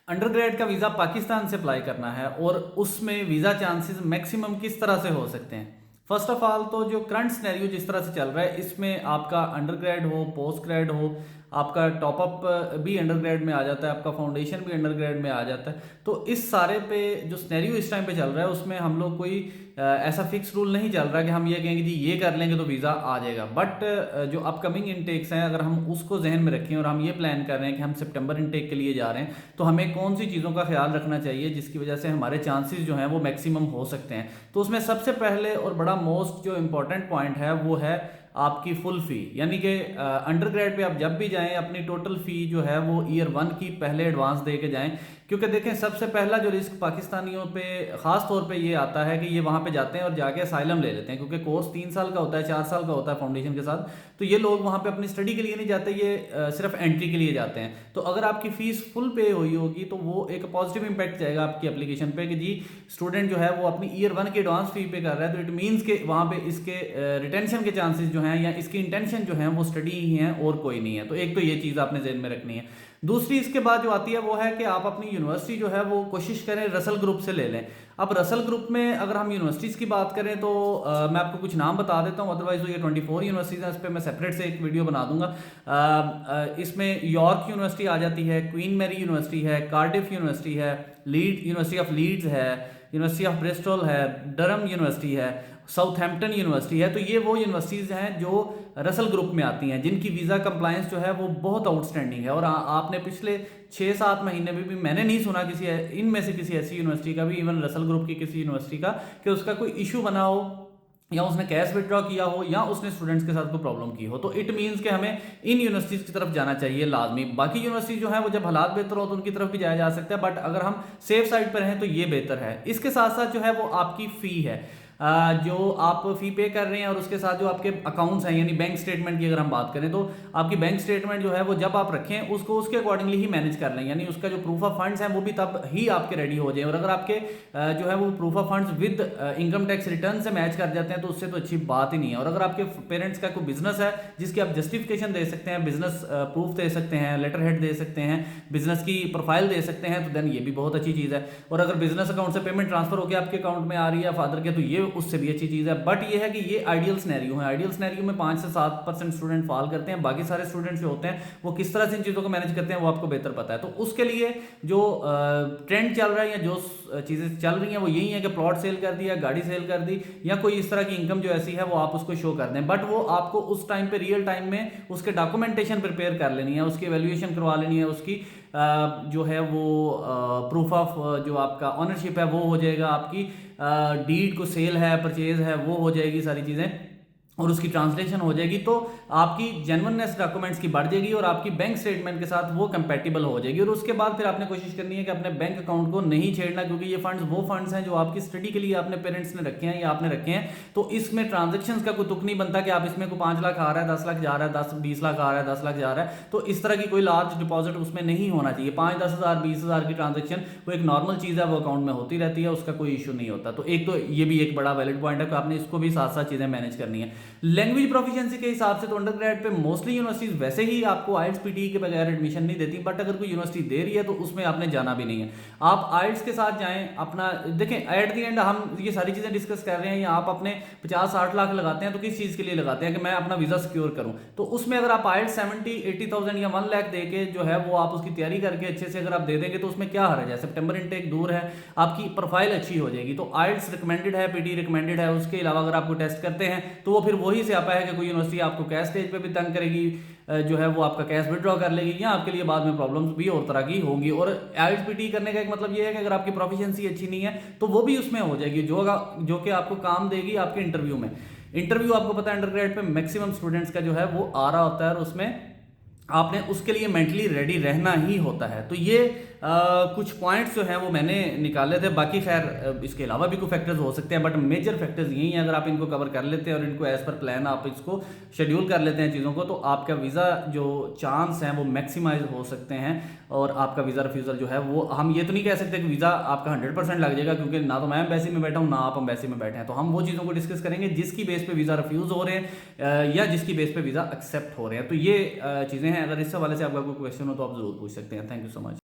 Under grade का visa Pakistan से apply करना है और उसमें वीज़ा चांसेस मैक्सिमम किस तरह से हो सकते हैं। फर्स्ट ऑफ ऑल तो जो करंट सिनेरियो जिस तरह से चल रहा है, इसमें आपका अंडर ग्रेड हो, पोस्ट ग्रेड हो, आपका टॉपअप भी अंडर ग्रेड में आ जाता है, आपका फाउंडेशन भी अंडर ग्रेड में आ जाता है। तो इस सारे पे जो सिनेरियो इस टाइम पे चल रहा है उसमें हम लोग कोई ऐसा फिक्स रूल नहीं चल रहा कि हम ये कहेंगे जी ये कर लेंगे तो वीज़ा आ जाएगा। बट जो अपकमिंग इनटेक्स हैं, अगर हम उसको जहन में रखें और हम ये प्लान कर रहे हैं कि हम सितंबर इनटेक के लिए जा रहे हैं, तो हमें कौन सी चीज़ों का ख्याल रखना चाहिए जिसकी वजह से हमारे चांसेस जो हैं वो मैक्सिमम हो सकते हैं। तो उसमें सबसे पहले और बड़ा मोस्ट जो इंपॉर्टेंट पॉइंट है वो है आपकी फुल फ़ी। यानी कि अंडर ग्रेड पे आप जब भी जाएं अपनी टोटल फ़ी जो है वो ईयर 1 की पहले एडवांस दे के जाएं। क्योंकि देखें, सबसे पहला जो रिस्क पाकिस्तानियों पे ख़ास तौर पे ये आता है कि ये वहाँ पे जाते हैं और जाके असाइलम ले लेते हैं, क्योंकि कोर्स 3 साल का होता है, 4 साल का होता है फाउंडेशन के साथ। तो ये लोग वहाँ पे अपनी स्टडी के लिए नहीं जाते, ये सिर्फ एंट्री के लिए जाते हैं। तो अगर आपकी फ़ीस फुल पे हुई होगी तो वो एक पॉजिटिव इंपैक्ट जाएगा आपकी एप्लीकेशन पे कि जी स्टूडेंट जो है वो अपनी ईयर 1 की एडवांस फ़ी पे कर रहा है। तो इट मीन्स के वहाँ पे इसके रिटेंशन के चांसेस जो हैं या इसकी इंटेंशन जो है वो स्टडी ही हैं और कोई नहीं है। तो एक तो ये चीज़ आपने ज़हन में रखनी है। दूसरी इसके बाद जो आती है वो है कि आप अपनी यूनिवर्सिटी जो है वो कोशिश करें रसल ग्रुप से ले लें। अब रसल ग्रुप में अगर हम यूनिवर्सिटीज़ की बात करें तो मैं आपको कुछ नाम बता देता हूँ, अदरवाइज तो ये 24 यूनिवर्सिटीज़ हैं, इस पर मैं सेपरेट से एक वीडियो बना दूंगा। इसमें यॉर्क यूनिवर्सिटी आ जाती है, क्वीन मैरी यूनिवर्सिटी है, कार्डिफ यूनिवर्सिटी है, यूनिवर्सिटी ऑफ लीड्स है, यूनिवर्सिटी ऑफ ब्रिस्टल है, डरहम यूनिवर्सिटी है, साउथहैम्पटन यूनिवर्सिटी है। तो ये वो यूनिवर्सिटीज़ हैं जो रसल ग्रुप में आती हैं, जिनकी वीज़ा कंप्लायंस जो है वो बहुत आउटस्टैंडिंग है। और आपने पिछले 6-7 महीने में भी मैंने नहीं सुना किसी इनमें से किसी ऐसी यूनिवर्सिटी का भी, इवन रसल ग्रुप की किसी यूनिवर्सिटी का, कि उसका कोई इशू बना हो या उसने कैश विड्रॉ किया हो या उसने स्टूडेंट्स के साथ कोई प्रॉब्लम की हो। तो इट मीन्स कि हमें इन यूनिवर्सिटीज़ की तरफ जाना चाहिए लाजमी। बाकी यूनिवर्सिटी जो है वो जब हालात बेहतर हो तो उनकी तरफ भी जाया जा सकता है, बट अगर हम सेफ साइड पर हैं तो ये बेहतर है। इसके साथ साथ जो है वो आपकी फ़ी है, जो आप फ़ी पे कर रहे हैं, और उसके साथ जो आपके अकाउंट्स हैं, यानी बैंक स्टेटमेंट की अगर हम बात करें तो आपकी बैंक स्टेटमेंट जो है वो जब आप रखें उसको उसके अकॉर्डिंगली ही मैनेज कर लें, यानी उसका जो प्रूफ ऑफ फंड्स हैं वो भी तब ही आपके रेडी हो जाए। और अगर आपके जो है वो proof of funds with income tax return से मैच कर जाते हैं तो उससे तो अच्छी बात ही नहीं है। और अगर आपके पेरेंट्स का कोई बिजनेस है जिसकी आप जस्टिफिकेशन दे सकते हैं, बिजनेस प्रूफ दे सकते हैं, लेटर हेड दे सकते हैं, बिजनेस की प्रोफाइल दे सकते हैं, तो देन ये भी बहुत अच्छी चीज़ है। और अगर बिजनेस अकाउंट से पेमेंट ट्रांसफर होकर आपके अकाउंट में आ रही है फादर के, तो ये उससे भी अच्छी चीज़ है। बट ये है कि ये आइडियल सिनेरियो है। आइडियल सिनेरियो में 5 से 7% स्टूडेंट फॉल करते हैं, बाकी सारे स्टूडेंट्स जो होते हैं वो किस तरह से इन चीज़ों को मैनेज करते हैं वो आपको बेहतर पता है। तो उसके लिए जो ट्रेंड चल रहा है या जो चीज़ें चल रही हैं वो यही है कि प्लॉट सेल कर दिया, गाड़ी सेल कर दी, या कोई इस तरह की इनकम जो ऐसी है वो आप उसको शो कर दें। बट वो आपको उस टाइम पे रियल टाइम में उसके डॉक्यूमेंटेशन प्रिपेयर कर लेनी है, उसकी वैल्यूएशन करवा लेनी है, उसकी जो है वो प्रूफ ऑफ जो आपका ऑनरशिप है वो हो जाएगा, आपकी डीड को सेल है, परचेज है, वो हो जाएगी सारी चीज़ें, और उसकी ट्रांसलेशन हो जाएगी। तो आपकी जेन्युइननेस डॉक्यूमेंट्स की बढ़ जाएगी और आपकी बैंक स्टेटमेंट के साथ वो कंपैटिबल हो जाएगी। और उसके बाद फिर आपने कोशिश करनी है कि अपने बैंक अकाउंट को नहीं छेड़ना, क्योंकि ये फंड्स वो फंड्स हैं जो आपकी स्टडी के लिए आपने पेरेंट्स ने रखे हैं या आपने रखे हैं। तो इसमें ट्रांजेक्शन्स का कोई तुक नहीं बनता कि आप इसमें को 5 लाख आ रहा है, 10 लाख जा रहा है, 10-20 लाख आ रहा है, 10 लाख जा रहा है। तो इस तरह की कोई लार्ज डिपॉजिट उसमें नहीं होना चाहिए। 5-10 हज़ार 20 हज़ार की ट्रांजेक्शन वो एक नॉर्मल चीज़ है, वो अकाउंट में होती रहती है, उसका कोई इशू नहीं होता। तो एक तो ये भी एक बड़ा वैलिड पॉइंट है कि आपने इसको भी साथ साथ चीज़ें मैनेज करनी है। लैंग्वेज प्रोफिशिएंसी के हिसाब से तो under grade pay mostly universities वैसे ही आपको आइल्स पीटी के बगैर एडमिशन नहीं देती, बट अगर कोई यूनिवर्सिटी दे रही है तो उसमें आपने जाना भी नहीं है। आप आइल्स के साथ जाएं, अपना देखें। एट द एंड हम ये सारी चीज़ें डिस्कस कर रहे हैं, या आप अपने 50-60 लाख लगाते हैं तो किस चीज़ के लिए लगाते हैं कि मैं अपना वीज़ा सिक्योर करूं। तो उसमें अगर आप आइल्स 70-80,000 या 1 लाख दे के जो है वो आप उसकी तैयारी करके अच्छे से अगर आप दे देंगे तो उसमें क्या हर्ज है। सितंबर इनटेक दूर है, आपकी प्रोफाइल अच्छी हो जाएगी। तो आइल्स रिकमेंडेड है, पीटी रिकमेंडेड है। उसके अलावा अगर आपको टेस्ट करते हैं तो वो फिर वही से आता है कि कोई यूनिवर्सिटी आपको कैश स्टेज पे भी तंग करेगी, जो है वो आपका कैश विड्रॉ कर लेगी, या आपके लिए बाद में प्रॉब्लम्स भी और तरह की होंगी। और आईएलटीएस करने का एक मतलब ये है कि अगर आपकी प्रोफिशिएंसी अच्छी नहीं है तो वो भी उसमें हो जाएगी, जो कि आपको काम देगी आपके इंटरव्यू में। इंटरव्यू आपको पता है under grade pay maximum students का जो है वो आ रहा होता है, और उसमें आपने उसके लिए मेंटली रेडी रहना ही होता है। तो ये कुछ पॉइंट्स जो हैं वो मैंने निकाले थे। बाकी खैर इसके अलावा भी कुछ फैक्टर्स हो सकते हैं, बट मेजर फैक्टर्स यही हैं। अगर आप इनको कवर कर लेते हैं और इनको एज पर प्लान आप इसको शेड्यूल कर लेते हैं चीज़ों को, तो आपका वीज़ा जो चांस हैं वो मैक्सिमाइज हो सकते हैं। और आपका वीज़ा रिफ्यूज़ल जो है वो, हम ये तो नहीं कह सकते कि वीज़ा आपका 100% लग जाएगा, क्योंकि ना तो मैं एम्बेसी में बैठा हूँ ना आप एम्बेसी में बैठे हैं। तो हम वो चीज़ों को डिस्कस करेंगे जिसकी बेस पे वीज़ा रिफ्यूज़ हो रहे हैं या जिसकी बेस पे वीज़ा एक्सेप्ट हो रहे हैं। तो ये चीज़ें हैं। अगर इस हवाले से आपका कोई क्वेश्चन हो तो आप ज़रूर पूछ सकते हैं। Thank you so much.